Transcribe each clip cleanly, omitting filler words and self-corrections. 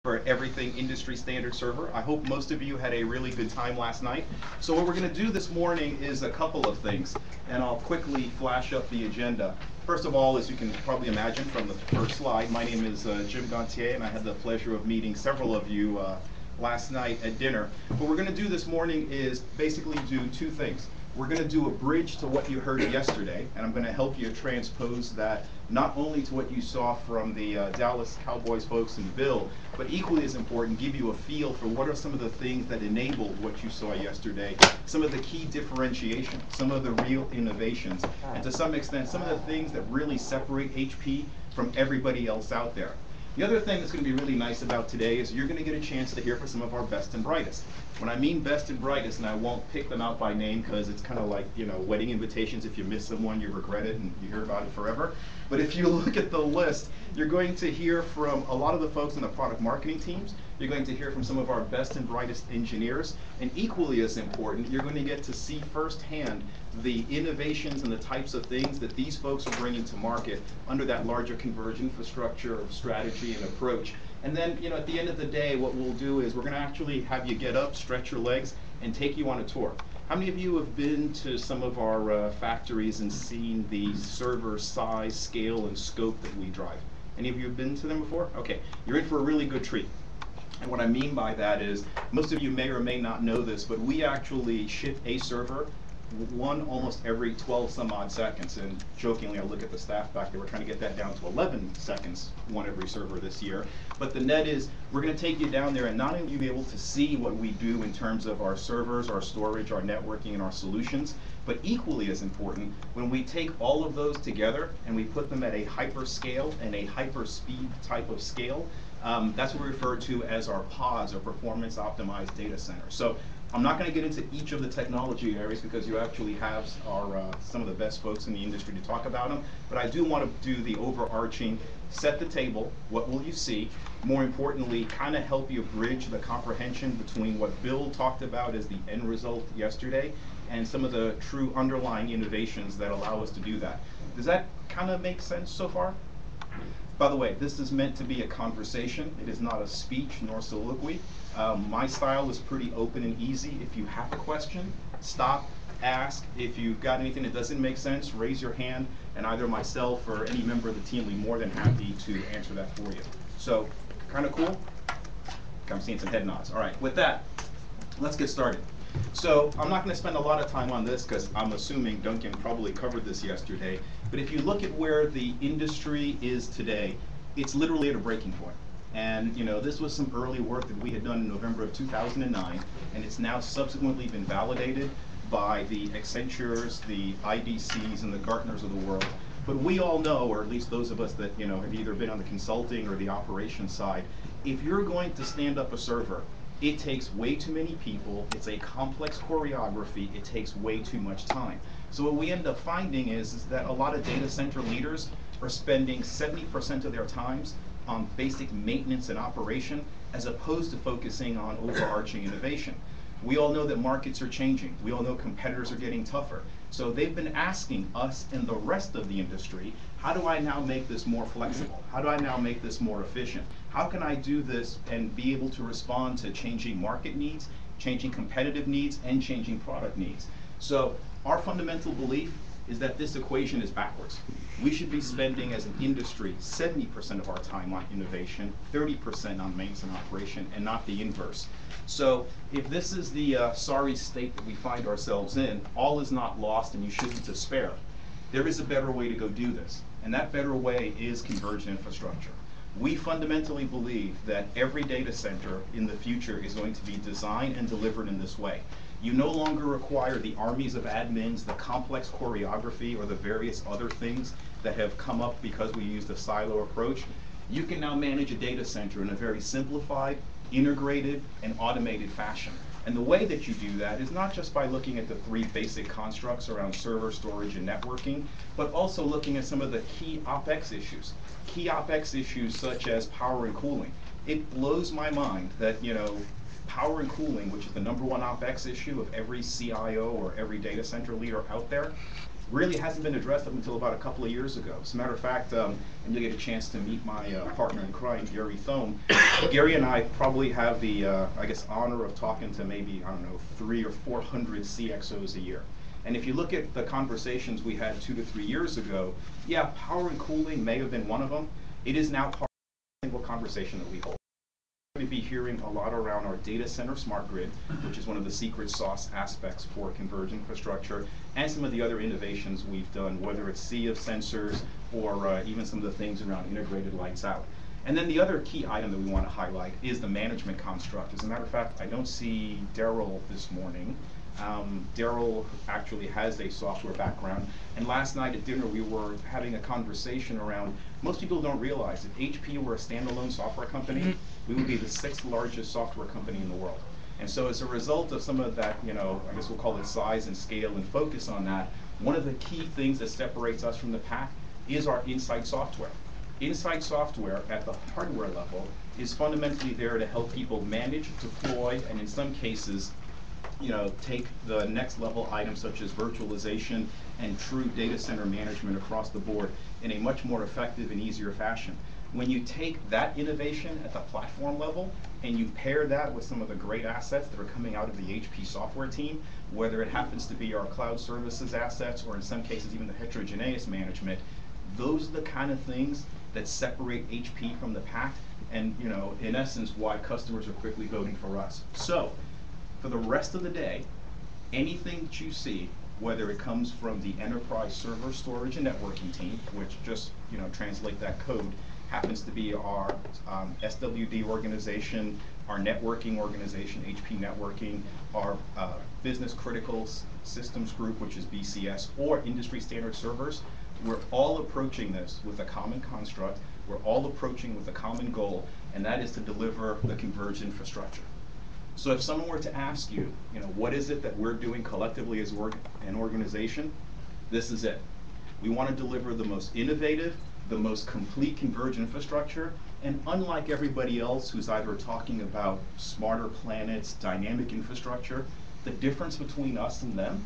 for everything industry standard server. I hope most of you had a really good time last night. So what we're going to do this morning is a couple of things, and I'll quickly flash up the agenda. First of all, as you can probably imagine from the first slide, my name is Jim Ganthier, and I had the pleasure of meeting several of you last night at dinner. What we're going to do this morning is basically do two things. We're going to do a bridge to what you heard yesterday, and I'm going to help you transpose that not only to what you saw from the Dallas Cowboys folks and Bill, but equally as important, give you a feel for what are some of the things that enabled what you saw yesterday, some of the key differentiation, some of the real innovations, and to some extent, some of the things that really separate HP from everybody else out there. The other thing that's going to be really nice about today is you're going to get a chance to hear from some of our best and brightest. When I mean best and brightest, and I won't pick them out by name because it's kind of like, you know, wedding invitations. If you miss someone, you regret it and you hear about it forever. But if you look at the list, you're going to hear from a lot of the folks in the product marketing teams. You're going to hear from some of our best and brightest engineers. And equally as important, you're going to get to see firsthand the innovations and the types of things that these folks are bringing to market under that larger converged infrastructure strategy and approach. And then, you know, at the end of the day, what we'll do is we're going to actually have you get up, stretch your legs, and take you on a tour. How many of you have been to some of our factories and seen the server size, scale, and scope that we drive? Any of you have been to them before? Okay, you're in for a really good treat. And what I mean by that is, most of you may or may not know this, but we actually ship a server one almost every 12 some odd seconds. And jokingly, I look at the staff back there, we're trying to get that down to 11 seconds, one every server this year. But the net is, we're going to take you down there and not only be able to see what we do in terms of our servers, our storage, our networking, and our solutions, but equally as important, when we take all of those together and we put them at a hyper scale and a hyper speed type of scale, that's what we refer to as our pods, or performance optimized data centers. So I'm not going to get into each of the technology areas because you actually have some of the best folks in the industry to talk about them, but I do want to do the overarching, set the table, what will you see, more importantly, kind of help you bridge the comprehension between what Bill talked about as the end result yesterday and some of the true underlying innovations that allow us to do that. Does that kind of make sense so far? By the way, this is meant to be a conversation. It is not a speech nor soliloquy. My style is pretty open and easy. If you have a question, stop, ask. If you've got anything that doesn't make sense, raise your hand, and either myself or any member of the team will be more than happy to answer that for you. So, kind of cool? I'm seeing some head nods. All right, with that, let's get started. So I'm not going to spend a lot of time on this because I'm assuming Duncan probably covered this yesterday, but if you look at where the industry is today, it's literally at a breaking point. And you know, this was some early work that we had done in November of 2009, and it's now subsequently been validated by the Accentures, the IDCs, and the Gartners of the world. But we all know, or at least those of us that, you know, have either been on the consulting or the operations side, if you're going to stand up a server, it takes way too many people, it's a complex choreography, it takes way too much time. So what we end up finding is that a lot of data center leaders are spending 70% of their times on basic maintenance and operation as opposed to focusing on overarching innovation. We all know that markets are changing. We all know competitors are getting tougher. So they've been asking us and the rest of the industry, how do I now make this more flexible? How do I now make this more efficient? How can I do this and be able to respond to changing market needs, changing competitive needs, and changing product needs? So our fundamental belief is that this equation is backwards. We should be spending as an industry 70% of our time on innovation, 30% on maintenance and operation, and not the inverse. So if this is the sorry state that we find ourselves in, all is not lost and you shouldn't despair. There is a better way to go do this, and that better way is converged infrastructure. We fundamentally believe that every data center in the future is going to be designed and delivered in this way. You no longer require the armies of admins, the complex choreography, or the various other things that have come up because we use the silo approach. You can now manage a data center in a very simplified, integrated, and automated fashion. And the way that you do that is not just by looking at the three basic constructs around server, storage, and networking, but also looking at some of the key OpEx issues. Key OpEx issues such as power and cooling. It blows my mind that, you know, power and cooling, which is the #1 OpEx issue of every CIO or every data center leader out there, really hasn't been addressed up until about a couple of years ago. As a matter of fact, and you'll get a chance to meet my partner in crime, Gary Thome. Gary and I probably have the, I guess, honor of talking to maybe, I don't know, 300 or 400 CXOs a year. And if you look at the conversations we had 2 to 3 years ago, yeah, power and cooling may have been one of them. It is now part of a single conversation that we hold. We're going to be hearing a lot around our data center smart grid, which is one of the secret sauce aspects for converged infrastructure, and some of the other innovations we've done, whether it's sea of sensors or even some of the things around integrated lights out. And then the other key item that we want to highlight is the management construct. As a matter of fact, I don't see Daryl this morning. Daryl actually has a software background, and last night at dinner we were having a conversation around, most people don't realize if HP were a standalone software company, we would be the 6th largest software company in the world. And so as a result of some of that, I guess we'll call it size and scale and focus on that, one of the key things that separates us from the pack is our Insight software. Insight software at the hardware level is fundamentally there to help people manage, deploy, and in some cases, take the next level items such as virtualization and true data center management across the board in a much more effective and easier fashion. When you take that innovation at the platform level and you pair that with some of the great assets that are coming out of the HP software team, whether it happens to be our cloud services assets or in some cases even the heterogeneous management, those are the kind of things that separate HP from the pack and, in essence, why customers are quickly voting for us. So, for the rest of the day, anything that you see, whether it comes from the enterprise server storage and networking team, which just translate that code, happens to be our SWD organization, our networking organization, HP Networking, our business critical systems group, which is BCS, or industry standard servers, we're all approaching this with a common construct, we're all approaching with a common goal, and that is to deliver the converged infrastructure. So if someone were to ask you, what is it that we're doing collectively as an organization, this is it. We want to deliver the most innovative, the most complete converged infrastructure, and unlike everybody else who's either talking about smarter planets, dynamic infrastructure, the difference between us and them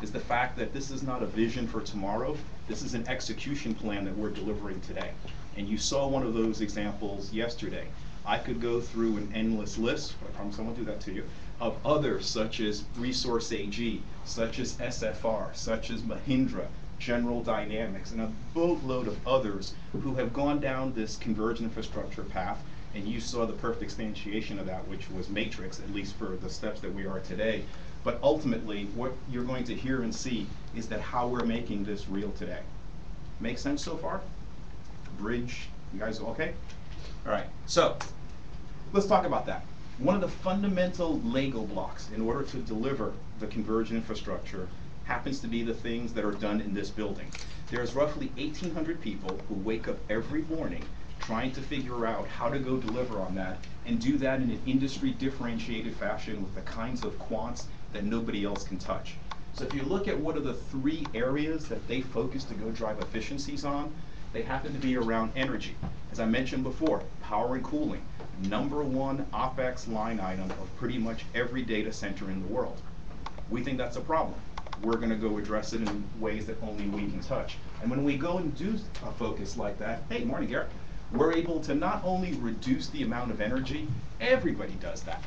is the fact that this is not a vision for tomorrow, this is an execution plan that we're delivering today. And you saw one of those examples yesterday. I could go through an endless list, I promise I won't do that to you, of others such as Resource AG, such as SFR, such as Mahindra, General Dynamics, and a boatload of others who have gone down this converged infrastructure path, and you saw the perfect instantiation of that, which was Matrix, at least for the steps that we are today. But ultimately, what you're going to hear and see is that how we're making this real today. Make sense so far? Bridge, you guys okay? All right, so let's talk about that. One of the fundamental Lego blocks in order to deliver the converged infrastructure happens to be the things that are done in this building. There's roughly 1,800 people who wake up every morning trying to figure out how to go deliver on that and do that in an industry differentiated fashion with the kinds of quants that nobody else can touch. So if you look at what are the 3 areas that they focus to go drive efficiencies on, they happen to be around energy. As I mentioned before, power and cooling, #1 OpEx line item of pretty much every data center in the world. We think that's a problem. We're going to go address it in ways that only we can touch. And when we go and do a focus like that, hey, morning, Garrett, we're able to not only reduce the amount of energy, everybody does that.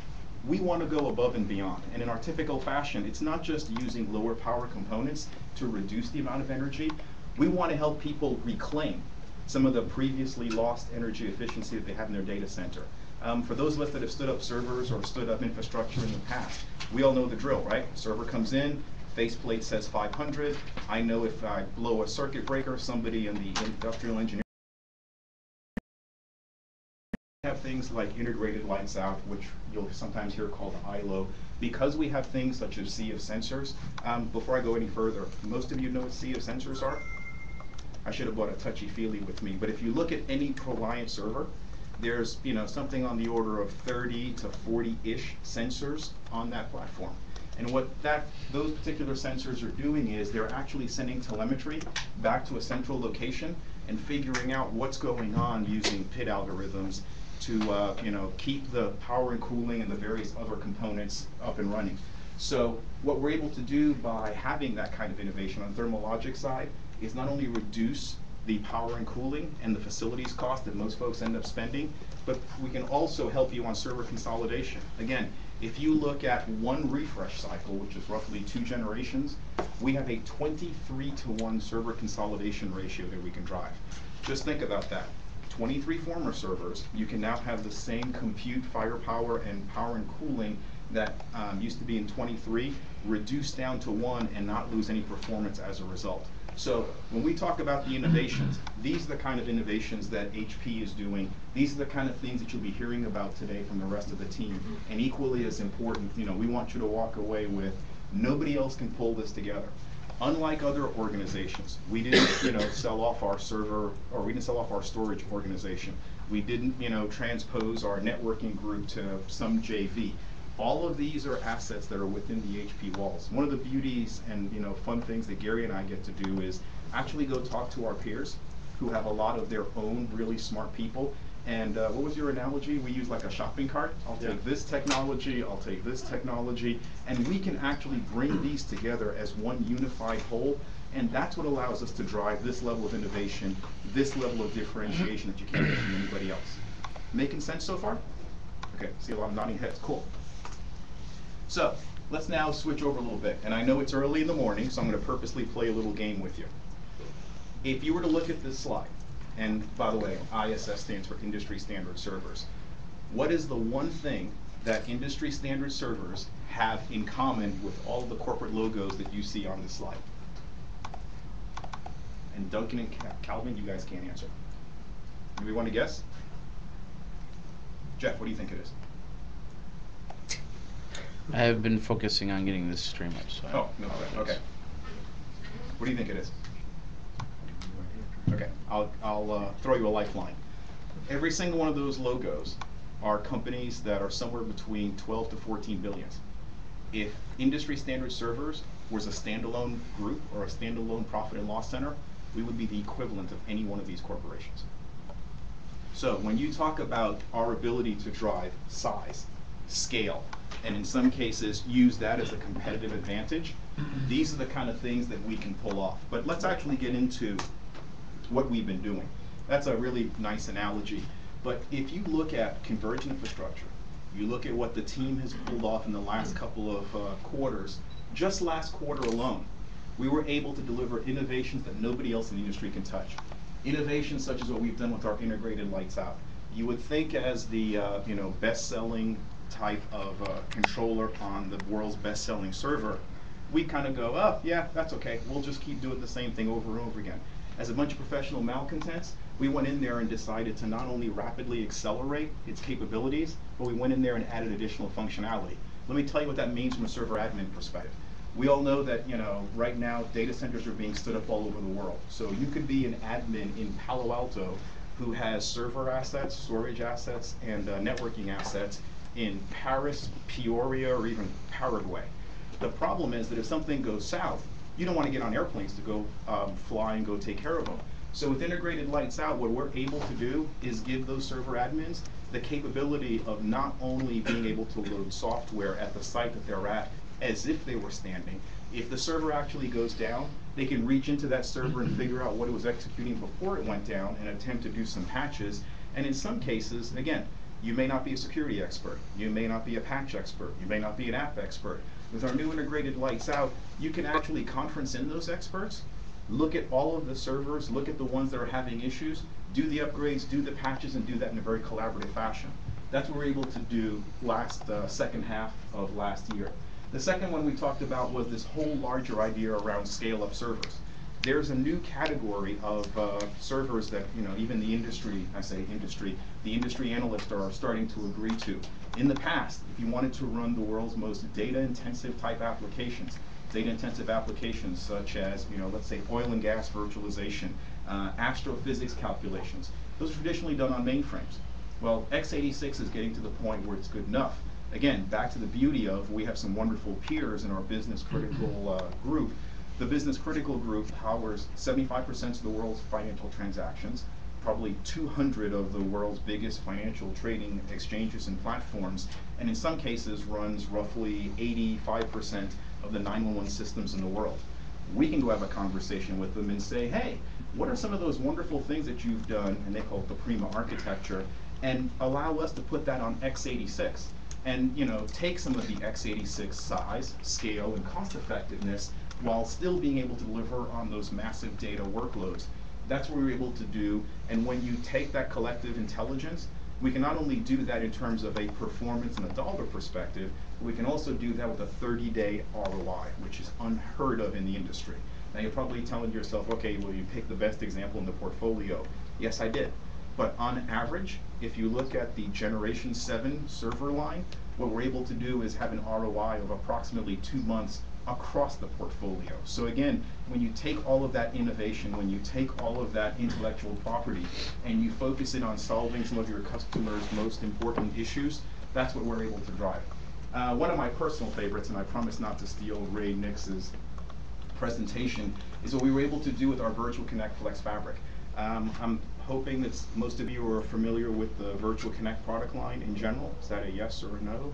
We want to go above and beyond. And in our typical fashion, it's not just using lower power components to reduce the amount of energy. We want to help people reclaim some of the previously lost energy efficiency that they have in their data center. For those of us that have stood up servers or stood up infrastructure in the past, we all know the drill, right? Server comes in, faceplate says 500. I know if I blow a circuit breaker, somebody in the industrial engineering have things like integrated lights out, which you'll sometimes hear called ILO. Because we have things such as sea of sensors, before I go any further, most of you know what sea of sensors are? I should have brought a touchy-feely with me, but if you look at any Proliant server, there's something on the order of 30 to 40-ish sensors on that platform. And what those particular sensors are doing is they're actually sending telemetry back to a central location and figuring out what's going on using PID algorithms to keep the power and cooling and the various other components up and running. So what we're able to do by having that kind of innovation on the thermal logic side is not only reduce the power and cooling and the facilities cost that most folks end up spending, but we can also help you on server consolidation. Again, if you look at one refresh cycle, which is roughly 2 generations, we have a 23-to-1 server consolidation ratio that we can drive. Just think about that. 23 former servers, you can now have the same compute firepower and power and cooling that used to be in 23, reduced down to 1 and not lose any performance as a result. So when we talk about the innovations, these are the kind of innovations that HP is doing. These are the kind of things that you'll be hearing about today from the rest of the team. And equally as important, we want you to walk away with, nobody else can pull this together. Unlike other organizations, we didn't, sell off our server, or we didn't sell off our storage organization. We didn't, transpose our networking group to some JV. All of these are assets that are within the HP walls. One of the beauties and fun things that Gary and I get to do is actually go talk to our peers who have a lot of their own really smart people. And what was your analogy? We use like a shopping cart. I'll take this technology, I'll take this technology, and we can actually bring these together as one unified whole. And that's what allows us to drive this level of innovation, this level of differentiation that you can't get from anybody else. Making sense so far? Okay, see a lot of nodding heads, cool. So let's now switch over a little bit. And I know it's early in the morning, so I'm going to purposely play a little game with you. If you were to look at this slide, and by the way, ISS stands for Industry Standard Servers, what is the one thing that industry standard servers have in common with all of the corporate logos that you see on this slide? And Duncan and Calvin, you guys can't answer. Do we want to guess? Jeff, what do you think it is? I have been focusing on getting this stream up, so. Oh, no, okay. What do you think it is? Okay, I'll throw you a lifeline. Every single one of those logos are companies that are somewhere between 12 to 14 billion. If industry standard servers was a standalone group or a standalone profit and loss center, we would be the equivalent of any one of these corporations. So when you talk about our ability to drive size, scale, and in some cases use that as a competitive advantage, these are the kind of things that we can pull off. But let's actually get into what we've been doing. That's a really nice analogy. But if you look at convergent infrastructure, you look at what the team has pulled off in the last couple of quarters, just last quarter alone, we were able to deliver innovations that nobody else in the industry can touch. Innovations such as what we've done with our integrated lights out. You would think as the best-selling type of controller on the world's best-selling server, we kind of go, oh yeah, that's okay, we'll just keep doing the same thing over and over again. As a bunch of professional malcontents, we went in there and decided to not only rapidly accelerate its capabilities, but we went in there and added additional functionality. Let me tell you what that means from a server admin perspective. We all know that right now data centers are being stood up all over the world. So you could be an admin in Palo Alto who has server assets, storage assets, and networking assets in Paris, Peoria, or even Paraguay. The problem is that if something goes south, you don't want to get on airplanes to go fly and go take care of them. So with integrated lights out, what we're able to do is give those server admins the capability of not only being able to load software at the site that they're at as if they were standing. If the server actually goes down, they can reach into that server and figure out what it was executing before it went down and attempt to do some patches. And in some cases, again, you may not be a security expert, you may not be a patch expert, you may not be an app expert. With our new integrated lights out, you can actually conference in those experts, look at all of the servers, look at the ones that are having issues, do the upgrades, do the patches, and do that in a very collaborative fashion. That's what we were able to do second half of last year. The second one we talked about was this whole larger idea around scale-up servers. There's a new category of servers that even the industry, I say industry, the industry analysts are starting to agree to. In the past, if you wanted to run the world's most data-intensive type applications, data-intensive applications such as let's say oil and gas virtualization, astrophysics calculations, those are traditionally done on mainframes. Well, x86 is getting to the point where it's good enough. Again, back to the beauty of we have some wonderful peers in our business critical group. The business critical group powers 75% of the world's financial transactions, probably 200 of the world's biggest financial trading exchanges and platforms, and in some cases runs roughly 85% of the 911 systems in the world. We can go have a conversation with them and say, hey, what are some of those wonderful things that you've done, and they call it the Prima architecture, and allow us to put that on x86. And take some of the x86 size, scale, and cost effectiveness while still being able to deliver on those massive data workloads. That's what we're able to do, and when you take that collective intelligence, we can not only do that in terms of a performance and a dollar perspective, but we can also do that with a 30-day ROI, which is unheard of in the industry. Now you're probably telling yourself, okay, well, you picked the best example in the portfolio. Yes, I did. But on average, if you look at the Generation 7 server line, what we're able to do is have an ROI of approximately 2 months across the portfolio. So again, when you take all of that innovation, when you take all of that intellectual property, and you focus it on solving some of your customers' most important issues, that's what we're able to drive. One of my personal favorites, and I promise not to steal Ray Nix's presentation, is what we were able to do with our Virtual Connect Flex Fabric. I'm hoping that most of you are familiar with the Virtual Connect product line in general. Is that a yes or a no?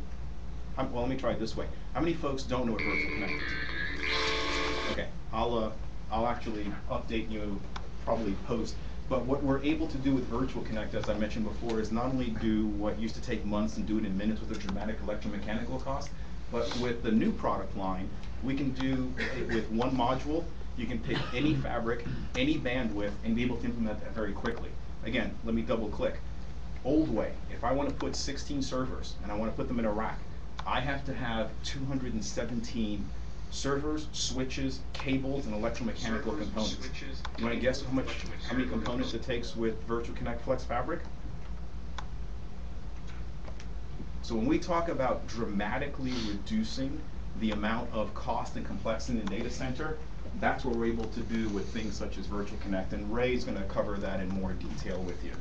Well, let me try it this way. How many folks don't know what Virtual Connect is? Okay, I'll actually update you probably post. But what we're able to do with Virtual Connect, as I mentioned before, is not only do what used to take months and do it in minutes with a dramatic electromechanical cost, but with the new product line, we can do it with one module. You can pick any fabric, any bandwidth, and be able to implement that very quickly. Again, let me double click. Old way, if I want to put 16 servers and I want to put them in a rack, I have to have 217 servers, switches, cables, and electromechanical components. You want to guess how many components it takes with Virtual Connect Flex Fabric? So when we talk about dramatically reducing the amount of cost and complexity in the data center, that's what we're able to do with things such as Virtual Connect, and Ray's going to cover that in more detail with you.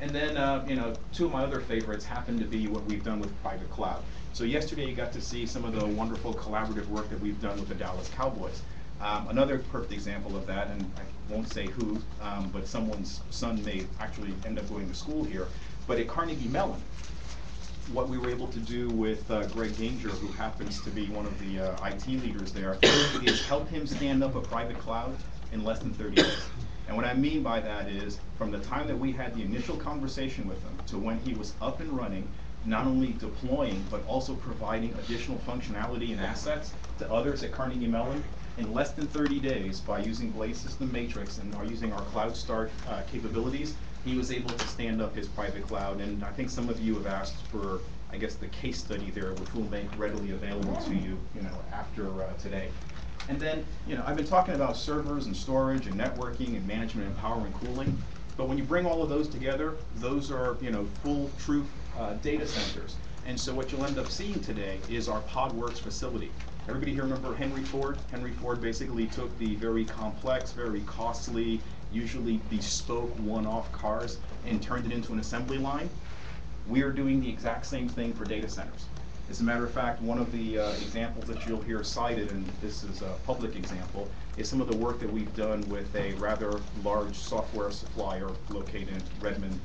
And then, two of my other favorites happen to be what we've done with private cloud. So yesterday you got to see some of the wonderful collaborative work that we've done with the Dallas Cowboys. Another perfect example of that, and I won't say who, but someone's son may actually end up going to school here, but at Carnegie Mellon, what we were able to do with Greg Ganthier, who happens to be one of the IT leaders there, is help him stand up a private cloud in less than 30 days. And what I mean by that is, from the time that we had the initial conversation with him to when he was up and running, not only deploying, but also providing additional functionality and assets to others at Carnegie Mellon, in less than 30 days, by using Blaze System Matrix and using our Cloud Start capabilities, he was able to stand up his private cloud. And I think some of you have asked for, I guess, the case study there, which will make readily available to you, after today. And then, I've been talking about servers and storage and networking and management and power and cooling. But when you bring all of those together, those are, full truth data centers. And so what you'll end up seeing today is our PodWorks facility. Everybody here remember Henry Ford? Henry Ford basically took the very complex, very costly, usually bespoke one-off cars and turned it into an assembly line. We are doing the exact same thing for data centers. As a matter of fact, one of the examples that you'll hear cited, and this is a public example, is some of the work that we've done with a rather large software supplier located in Redmond.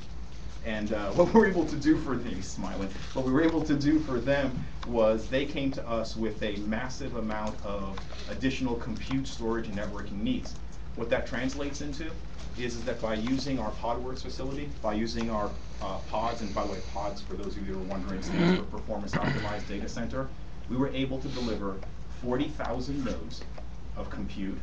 And what we were able to do for them, smiling, what we were able to do for them was they came to us with a massive amount of additional compute, storage, and networking needs. What that translates into is that by using our PodWorks facility, by using our pods, and by the way, pods, for those of you who are wondering, stands for Performance Optimized Data Center, we were able to deliver 40,000 nodes of compute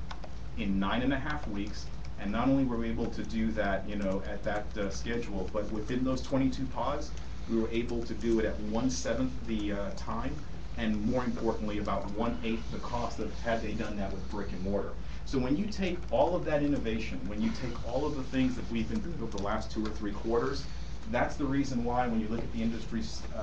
in 9.5 weeks. And not only were we able to do that, at that schedule, but within those 22 pods, we were able to do it at 1/7 the time, and more importantly, about 1/8 the cost of had they done that with brick and mortar. So when you take all of that innovation, when you take all of the things that we've been doing over the last 2 or 3 quarters, that's the reason why when you look at the industry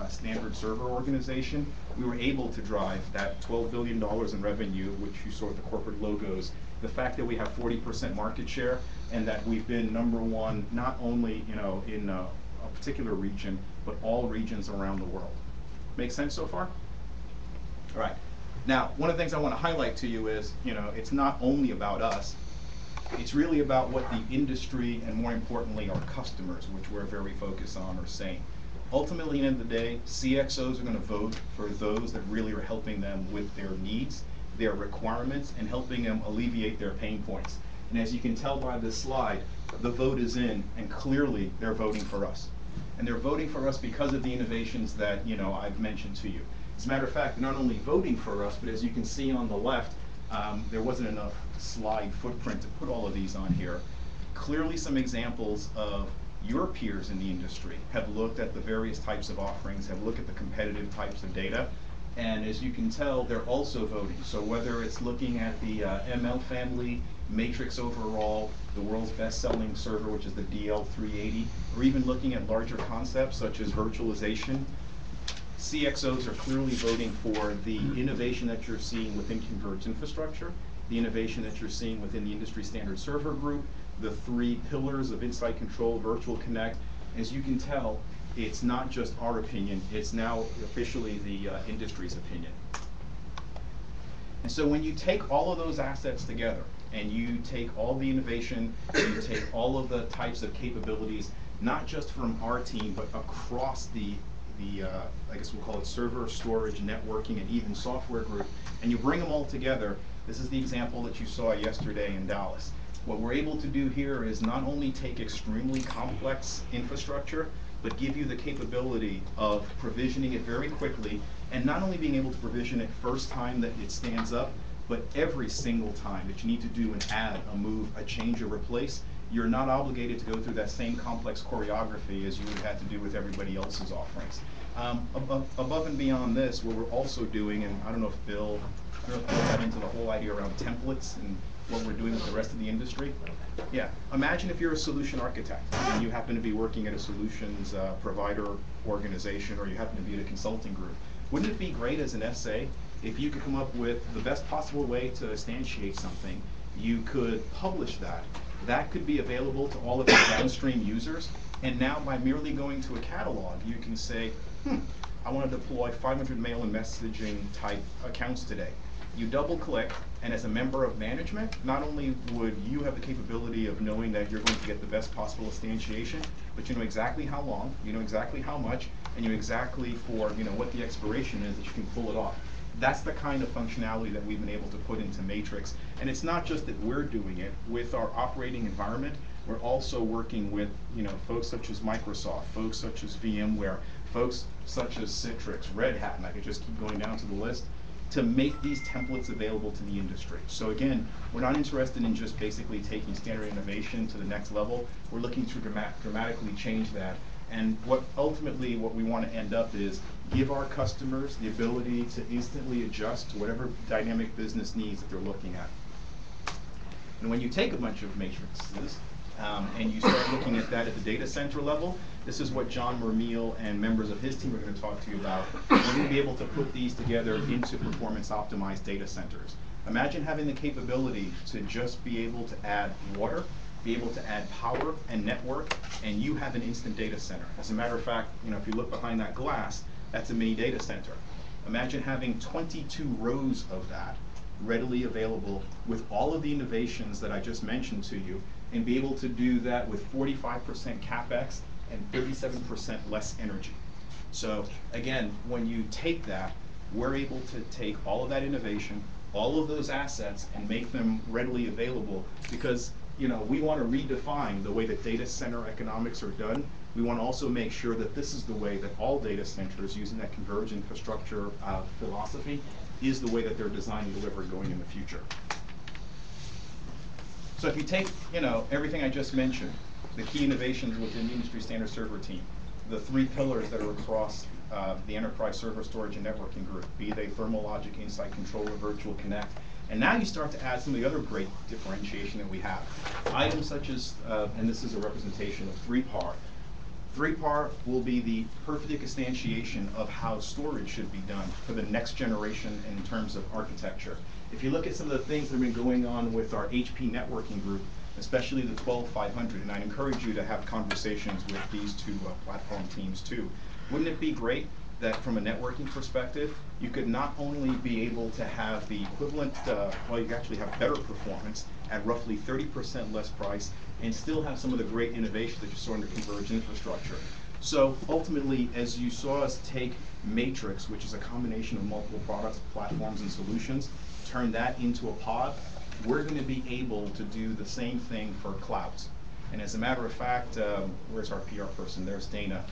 standard server organization, we were able to drive that $12 billion in revenue, which you saw with the corporate logos. The fact that we have 40% market share, and that we've been #1 not only in a particular region, but all regions around the world. Make sense so far? All right. Now, one of the things I want to highlight to you is, it's not only about us. It's really about what the industry and more importantly our customers, which we're very focused on, are saying. Ultimately, at the end of the day, CXOs are going to vote for those that really are helping them with their needs, their requirements, and helping them alleviate their pain points. And as you can tell by this slide, the vote is in, and clearly they're voting for us. And they're voting for us because of the innovations that I've mentioned to you. As a matter of fact, they're not only voting for us, but as you can see on the left, there wasn't enough slide footprint to put all of these on here. Clearly some examples of your peers in the industry have looked at the various types of offerings, have looked at the competitive types of data, and as you can tell, they're also voting. So whether it's looking at the ML family, Matrix overall, the world's best-selling server, which is the DL380, or even looking at larger concepts such as virtualization, CXOs are clearly voting for the innovation that you're seeing within converged infrastructure, the innovation that you're seeing within the industry standard server group, the 3 pillars of Insight Control, Virtual Connect. As you can tell, it's not just our opinion, it's now officially the industry's opinion. And so when you take all of those assets together, and you take all the innovation, and you take all of the types of capabilities, not just from our team, but across the I guess we'll call it server, storage, networking, and even software group, and you bring them all together, this is the example that you saw yesterday in Dallas. What we're able to do here is not only take extremely complex infrastructure, but give you the capability of provisioning it very quickly, and not only being able to provision it first time that it stands up, but every single time that you need to do an add, a move, a change, or replace, you're not obligated to go through that same complex choreography as you would have had to do with everybody else's offerings. Above and beyond this, what we're also doing, and I don't know if Bill got into the whole idea around templates and what we're doing with the rest of the industry. Yeah, imagine if you're a solution architect and you happen to be working at a solutions provider organization, or you happen to be at a consulting group. Wouldn't it be great as an SA if you could come up with the best possible way to instantiate something? You could publish that. That could be available to all of your downstream users, and now by merely going to a catalog, you can say, I want to deploy 500 mail and messaging type accounts today. You double click, and as a member of management, not only would you have the capability of knowing that you're going to get the best possible instantiation, but you know exactly how long, you know exactly how much, and you know exactly for what the expiration is that you can pull it off. That's the kind of functionality that we've been able to put into Matrix. And it's not just that we're doing it. With our operating environment, we're also working with folks such as Microsoft, folks such as VMware, folks such as Citrix, Red Hat, and I could just keep going down to the list, to make these templates available to the industry. So again, we're not interested in just basically taking standard innovation to the next level. We're looking to dramatically change that. And what we want to end up is give our customers the ability to instantly adjust to whatever dynamic business needs that they're looking at. And when you take a bunch of matrices and you start looking at that at the data center level, this is what John Mermeal and members of his team are going to talk to you about. We're going to be able to put these together into performance optimized data centers. Imagine having the capability to just be able to add water, be able to add power and network, and you have an instant data center. As a matter of fact, if you look behind that glass, that's a mini data center. Imagine having 22 rows of that readily available with all of the innovations that I just mentioned to you, and be able to do that with 45% CapEx and 37% less energy. So again, when you take that, we're able to take all of that innovation, all of those assets, and make them readily available, because we want to redefine the way that data center economics are done. We want to also make sure that this is the way that all data centers, using that converged infrastructure philosophy, is the way that they're designed and delivered going in the future. So if you take everything I just mentioned, the key innovations within the industry standard server team, the 3 pillars that are across the enterprise server storage and networking group, be they thermal logic, Insight Control, or Virtual Connect. And now you start to add some of the other great differentiation that we have. Items such as, and this is a representation of 3PAR. 3PAR will be the perfect instantiation of how storage should be done for the next generation in terms of architecture. If you look at some of the things that have been going on with our HP networking group, especially the 12500, and I encourage you to have conversations with these 2 platform teams too. Wouldn't it be great that from a networking perspective, you could not only be able to have the equivalent, well, you actually have better performance at roughly 30% less price and still have some of the great innovation that you saw in the converged infrastructure. So ultimately, as you saw us take Matrix, which is a combination of multiple products, platforms, and solutions, turn that into a pod, we're going to be able to do the same thing for clouds. And as a matter of fact, where's our PR person? There's Dana.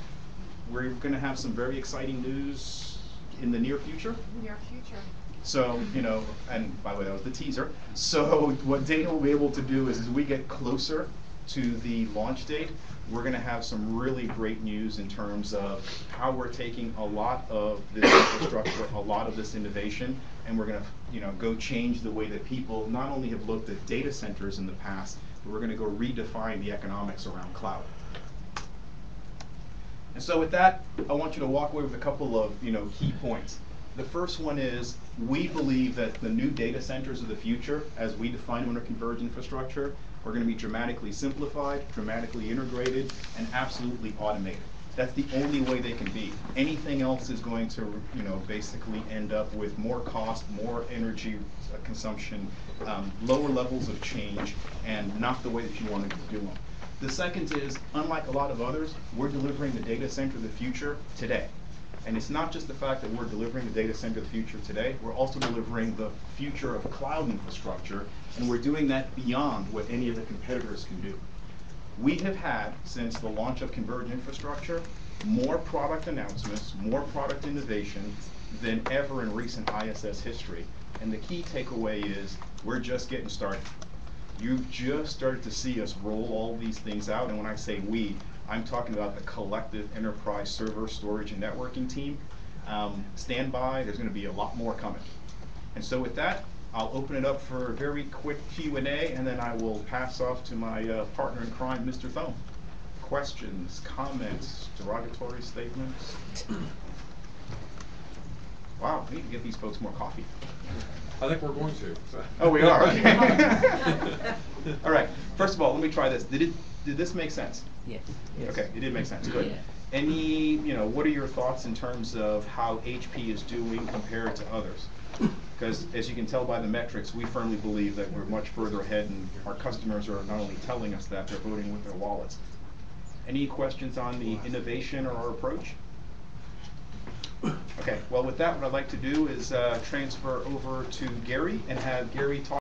We're going to have some very exciting news in the near future. Near future. So, you know, and by the way, that was the teaser. So what Dana will be able to do is as we get closer to the launch date, we're going to have some really great news in terms of how we're taking a lot of this infrastructure, a lot of this innovation, and we're going to, you know, go change the way that people not only have looked at data centers in the past, but we're going to go redefine the economics around cloud. And so with that, I want you to walk away with a couple of, you know, key points. The first one is we believe that the new data centers of the future, as we define them under converged infrastructure, are going to be dramatically simplified, dramatically integrated, and absolutely automated. That's the only way they can be. Anything else is going to, you know, basically end up with more cost, more energy consumption, lower levels of change, and not the way that you want to do them. The second is, unlike a lot of others, we're delivering the data center of the future today. And it's not just the fact that we're delivering the data center of the future today, we're also delivering the future of cloud infrastructure, and we're doing that beyond what any of the competitors can do. We have had, since the launch of converged infrastructure, more product announcements, more product innovation than ever in recent ISS history. And the key takeaway is, we're just getting started. You've just started to see us roll all these things out, and when I say we, I'm talking about the collective enterprise server, storage, and networking team. Stand by, there's going to be a lot more coming. And so with that, I'll open it up for a very quick Q&A, and then I will pass off to my partner in crime, Mr. Thome. Questions, comments, derogatory statements? Wow, we need to get these folks more coffee. I think we're going to. So. Oh, we are, okay. All right, first of all, let me try this. Did this make sense? Yes. Okay, it did make sense, good. Yeah. Any, you know, what are your thoughts in terms of how HP is doing compared to others? Because as you can tell by the metrics, we firmly believe that we're much further ahead, and our customers are not only telling us that, they're voting with their wallets. Any questions on the innovation or our approach? Okay, well with that, what I'd like to do is transfer over to Gary and have Gary talk